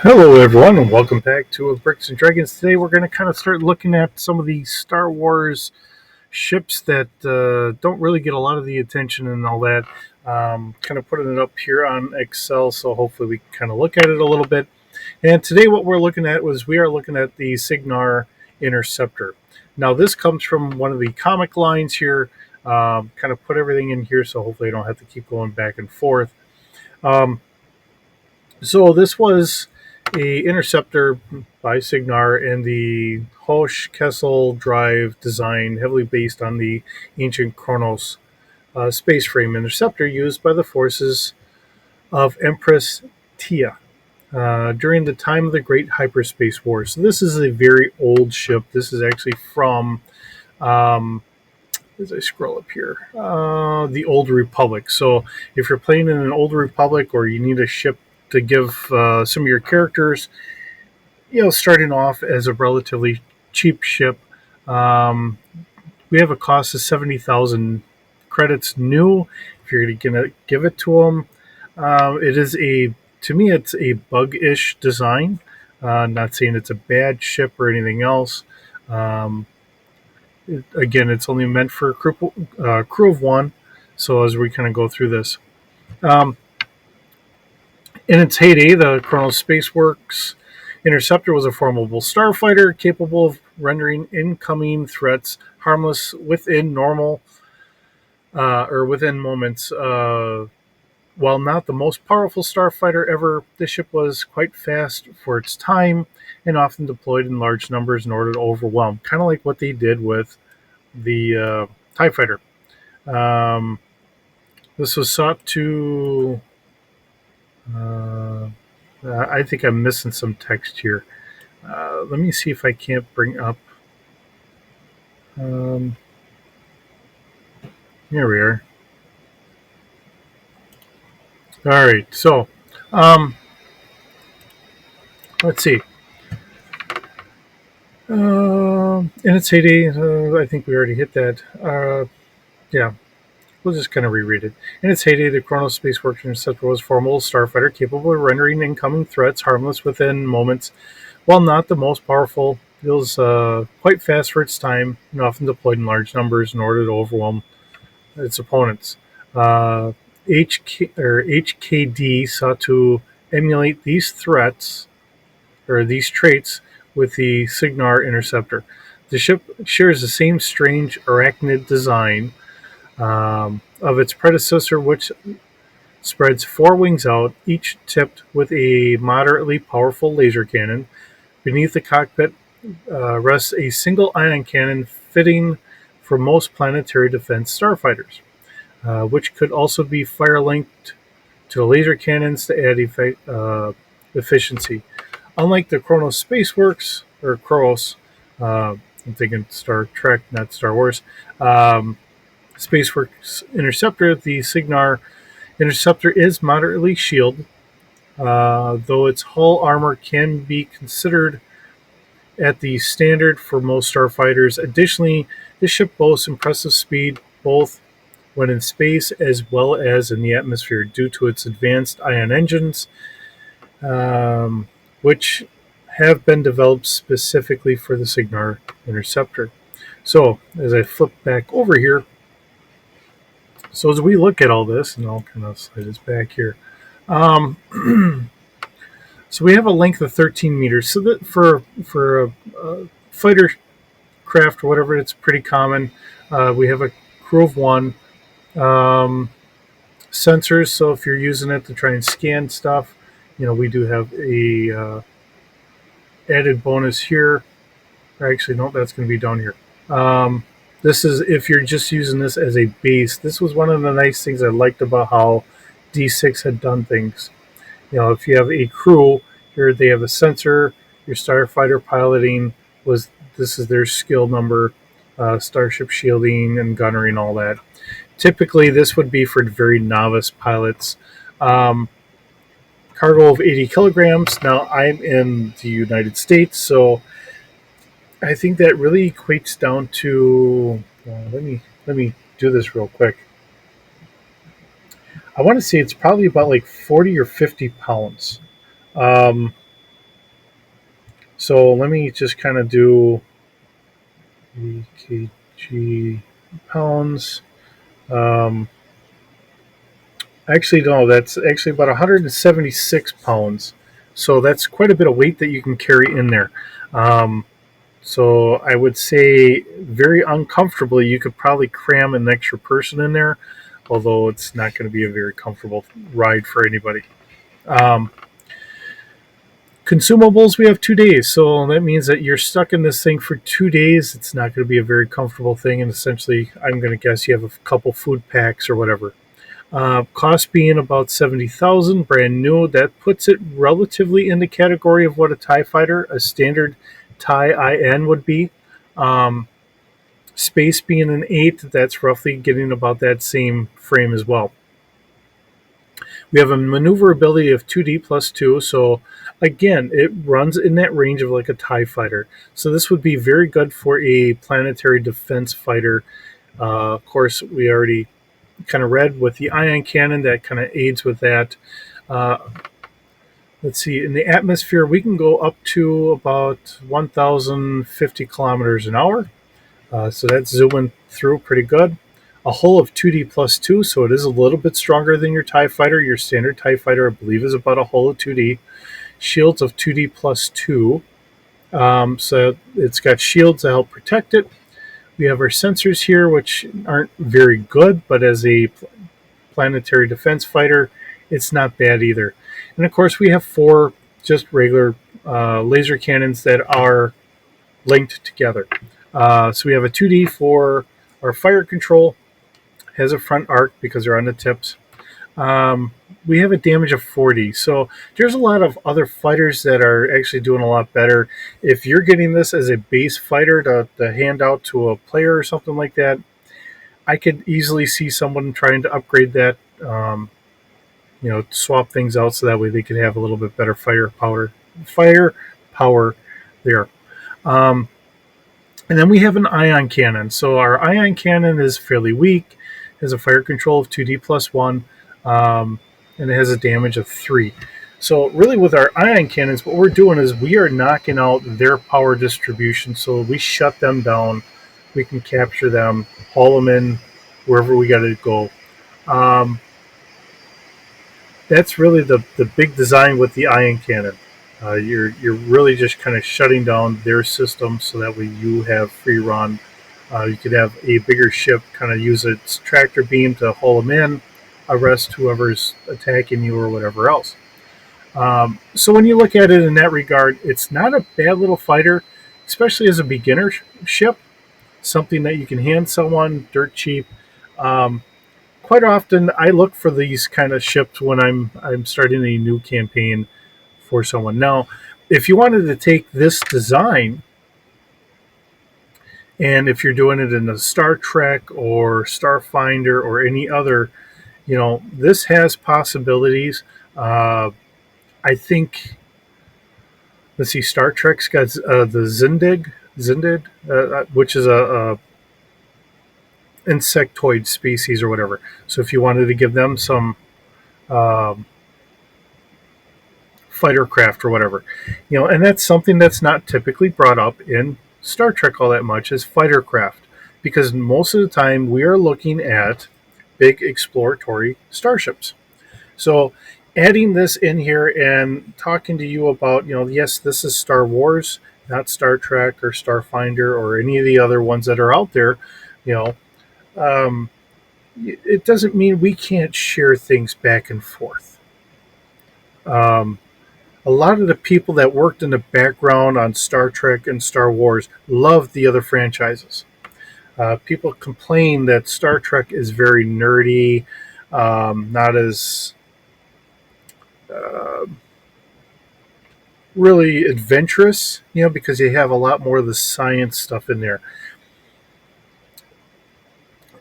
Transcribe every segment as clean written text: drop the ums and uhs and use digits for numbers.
Hello, everyone, and welcome back to Bricks and Dragons. Today, we're going to kind of start looking at some of the Star Wars ships that don't really get a lot of the attention and all that. Kind of putting it up here on Excel, so hopefully we can kind of look at it a little bit. And today, what we are looking at the Cinnagar Interceptor. Now, this comes from one of the comic lines here. Kind of put everything in here, so hopefully I don't have to keep going back and forth. Um, so this was a Interceptor by Signar and the Hosh Kessel drive design, heavily based on the ancient Kronos space frame interceptor used by the forces of Empress Tia during the time of the Great Hyperspace War. So this is a very old ship. This is actually from, as I scroll up here, the Old Republic. So if you're playing in an Old Republic or you need a ship to give some of your characters, starting off as a relatively cheap ship, um, we have a cost of 70,000 credits new. If you're going to give it to them, it is to me, it's a bug-ish design. Not saying it's a bad ship or anything else. Um, Again, it's only meant for a crew of one. So as we kind of go through this, um, in its heyday, the Kronos Spaceworks Interceptor was a formidable starfighter capable of rendering incoming threats harmless within within moments. While not the most powerful starfighter ever, the ship was quite fast for its time and often deployed in large numbers in order to overwhelm, kind of like what they did with the TIE fighter. Um, this was sought to. Uh, I think I'm missing some text here. Let me see if I can't bring up. Um, Here we are. All right, so um, let's see. In its heyday, I think we already hit that. Yeah, we'll just kind of reread it. In its heyday, the Chronos Space Works Interceptor was a formidable starfighter capable of rendering incoming threats harmless within moments. While not the most powerful, it was quite fast for its time and often deployed in large numbers in order to overwhelm its opponents. Uh, HKD sought to emulate these threats or these traits with the Cygnar Interceptor. The ship shares the same strange arachnid design of its predecessor, which spreads four wings out, each tipped with a moderately powerful laser cannon. Beneath the cockpit rests a single ion cannon fitting for most planetary defense starfighters, which could also be fire linked to the laser cannons to add efficiency. Unlike the Kronos Spaceworks or Kroos, I'm thinking Star Trek, not Star Wars. Um, Spaceworks Interceptor, the Cygnar Interceptor is moderately shielded, though its hull armor can be considered at the standard for most starfighters. Additionally, this ship boasts impressive speed both when in space as well as in the atmosphere due to its advanced ion engines, um, which have been developed specifically for the Cygnar Interceptor. So, as I flip back over here, so as we look at all this, and I'll kind of slide this back here. Um, so we have a length of 13 meters. So that for a fighter craft or whatever, it's pretty common. We have a crew of one. Um, Sensors. So if you're using it to try and scan stuff, we do have a added bonus here. Actually, no, that's going to be down here. Um, this is if you're just using this as a base. This was one of the nice things I liked about how D6 had done things. If you have a crew here, they have a sensor. Your starfighter piloting was this is their skill number, starship shielding and gunnery and all that. Typically, this would be for very novice pilots. Um, Cargo of 80 kilograms. Now, I'm in the United States, so I think that really equates down to. Let me do this real quick. I want to say it's probably about like 40 or 50 pounds. Um, So let me just kind of do kg pounds. Um, Actually, no, that's actually about 176 pounds. So that's quite a bit of weight that you can carry in there. Um, so I would say very uncomfortably, you could probably cram an extra person in there, although it's not going to be a very comfortable ride for anybody. Um, Consumables, we have 2 days. So that means that you're stuck in this thing for 2 days. It's not going to be a very comfortable thing. And essentially, I'm going to guess you have a couple food packs or whatever. Cost being about 70,000, brand new. That puts it relatively in the category of what a TIE fighter, a standard TIE IN would be. Um, Space being an 8, that's roughly getting about that same frame as well. We have a maneuverability of 2D plus 2, so again, it runs in that range of like a TIE fighter. So this would be very good for a planetary defense fighter. Of course, we already kind of read with the ion cannon that kind of aids with that. Uh, let's see, in the atmosphere, we can go up to about 1,050 kilometers an hour. So that's zooming through pretty good. A hull of 2D plus 2, so it is a little bit stronger than your TIE fighter. Your standard TIE fighter, I believe, is about a hull of 2D. Shields of 2D plus 2. So it's got shields to help protect it. We have our sensors here, which aren't very good, but as a planetary defense fighter, it's not bad either. And of course, we have four just regular laser cannons that are linked together. So we have a 2D for our fire control, has a front arc because they're on the tips. Um, we have a damage of 40. So there's a lot of other fighters that are actually doing a lot better. If you're getting this as a base fighter to hand out to a player or something like that, I could easily see someone trying to upgrade that. Swap things out so that way they could have a little bit better fire power. Fire power there. Um, And then we have an ion cannon. So our ion cannon is fairly weak, has a fire control of 2D plus 1, and it has a damage of 3. So really with our ion cannons, what we're doing is we are knocking out their power distribution. So we shut them down. We can capture them, haul them in wherever we got to go. Um, that's really the big design with the ion cannon. You're really just kind of shutting down their system so that way you have free run. You could have a bigger ship kind of use its tractor beam to haul them in, arrest whoever's attacking you or whatever else. So when you look at it in that regard, it's not a bad little fighter, especially as a beginner ship. Something that you can hand someone dirt cheap. Um, Quite often, I look for these kind of ships when I'm starting a new campaign for someone. Now, if you wanted to take this design, and if you're doing it in a Star Trek or Starfinder or any other, this has possibilities. Uh, I think, let's see, Star Trek's got the Zindig, which is a insectoid species or whatever. So if you wanted to give them some um, fighter craft or whatever, and that's something that's not typically brought up in Star Trek all that much is fighter craft, because most of the time we are looking at big exploratory starships. So adding this in here and talking to you about, yes, this is Star Wars, not Star Trek or Starfinder or any of the other ones that are out there, you know, um, it doesn't mean we can't share things back and forth. Um, a lot of the people that worked in the background on Star Trek and Star Wars loved the other franchises. People complain that Star Trek is very nerdy, not as uh, really adventurous, because they have a lot more of the science stuff in there.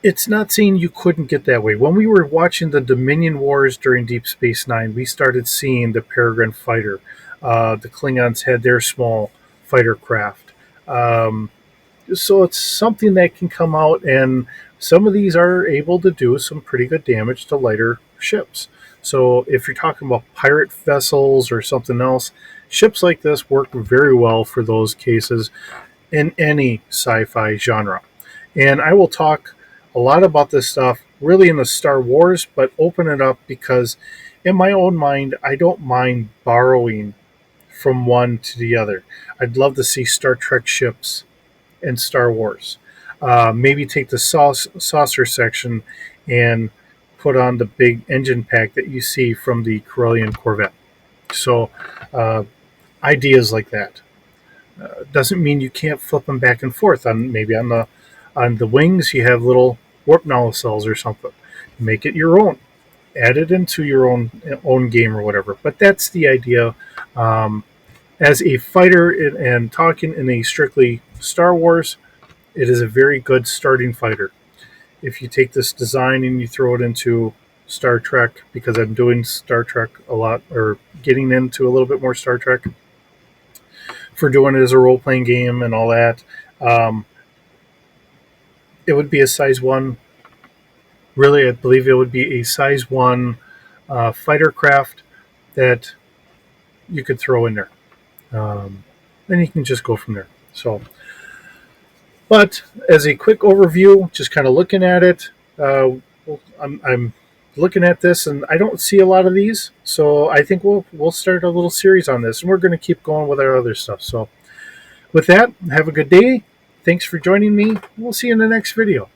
It's not saying you couldn't get that way. When we were watching the Dominion Wars during Deep Space Nine, we started seeing the Peregrine fighter. The Klingons had their small fighter craft. Um, so it's something that can come out, and some of these are able to do some pretty good damage to lighter ships. So if you're talking about pirate vessels or something else, ships like this work very well for those cases in any sci-fi genre. And I will talk a lot about this stuff really in the Star Wars, but open it up because in my own mind, I don't mind borrowing from one to the other. I'd love to see Star Trek ships in Star Wars. Maybe take the saucer section and put on the big engine pack that you see from the Corellian Corvette. So, uh, ideas like that. Doesn't mean you can't flip them back and forth. On maybe on the wings, you have little warp nacelles or something. Make it your own. Add it into your own game or whatever. But that's the idea. Um, as a fighter and talking in a strictly Star Wars, it is a very good starting fighter. If you take this design and you throw it into Star Trek, because I'm doing Star Trek a lot, or getting into a little bit more Star Trek for doing it as a role playing game and all that, um, it would be a size one. Really, I believe it would be a size one fighter craft that you could throw in there. Then you can just go from there. So, but as a quick overview, just kind of looking at it, I'm looking at this and I don't see a lot of these. So I think we'll start a little series on this, and we're going to keep going with our other stuff. So with that, have a good day. Thanks for joining me. We'll see you in the next video.